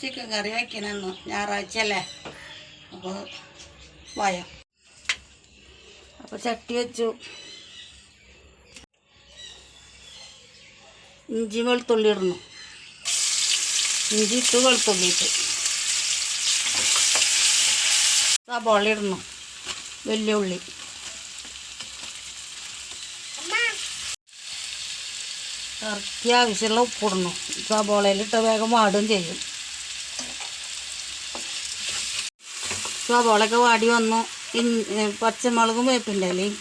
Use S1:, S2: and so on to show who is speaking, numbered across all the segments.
S1: Chicken കറി വയ്ക്കണമെന്നു ഞായറാഴ്ച അല്ലേ. അപ്പോൾ വായ അപ്പോൾ ചട്ടി വെച്ചു. ഇഞ്ചി വെളുത്തുള്ളി ഇടുന്നു. ഇഞ്ചി ഇട്ട് വെളുത്തുള്ളി ഇട്ട് സബോള ഇടുന്നു. വലിയ ഉള്ളി ഇറക്കി ആവശ്യമുള്ള ഉപ്പിടുന്നു. സബോളയിലിട്ട് വേഗം വാടുകയും ചെയ്യും. സബോളയൊക്കെ വാടി വന്നു. പച്ചമുളകും വേപ്പിൻ്റെ ഇലയും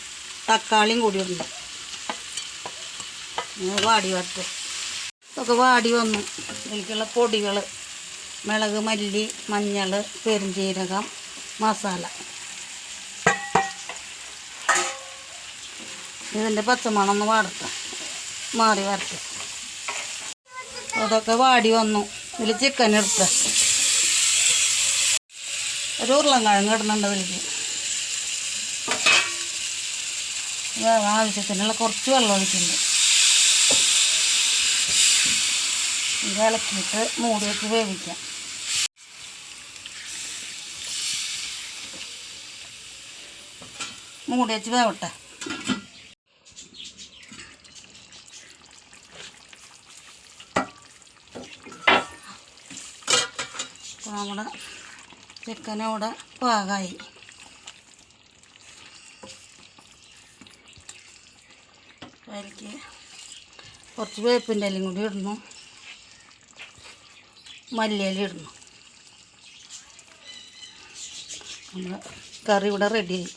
S1: തക്കാളിയും കൂടി ഇടുന്നു. വാടി വറുത്ത് ഒക്കെ വാടി വന്നു. ഇതിലേക്കുള്ള പൊടികൾ മുളക്, മല്ലി, മഞ്ഞൾ, പെരുംജീരകം, മസാല. ഇതിൻ്റെ പച്ചമണം ഒന്ന് മാറി വരട്ടെ. അതൊക്കെ വാടി വന്നു. ഇതിൽ ചിക്കൻ എടുത്ത് ഒരു ഉരുളൻകിഴങ്ങ് ഇടുന്നുണ്ട്. ഇതിലേക്ക് ആവശ്യത്തിനുള്ള കുറച്ച് വെള്ളം ഒഴിക്കുന്നുണ്ട്. ഇത് ഇളക്കിയിട്ട് മൂടി വെച്ച് വേവിക്കാം. മൂടി വെച്ച് വേവട്ടെ. അപ്പോൾ നമ്മുടെ ചിക്കനോടെ പാകമായി. അതിലേക്ക് കുറച്ച് വേപ്പിൻ്റെ ഇലയും കൂടി ഇടുന്നു. മല്ലിയില ഇടുന്നു. നമ്മുടെ കറി ഇവിടെ റെഡിയായി.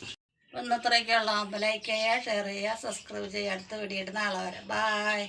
S1: ഇന്നത്രയൊക്കെയുള്ള. ലൈക്ക് ചെയ്യുക, ഷെയർ ചെയ്യുക, സബ്സ്ക്രൈബ് ചെയ്യുക. അടുത്ത വീഡിയോ നാളെ വരെ. ബായ്.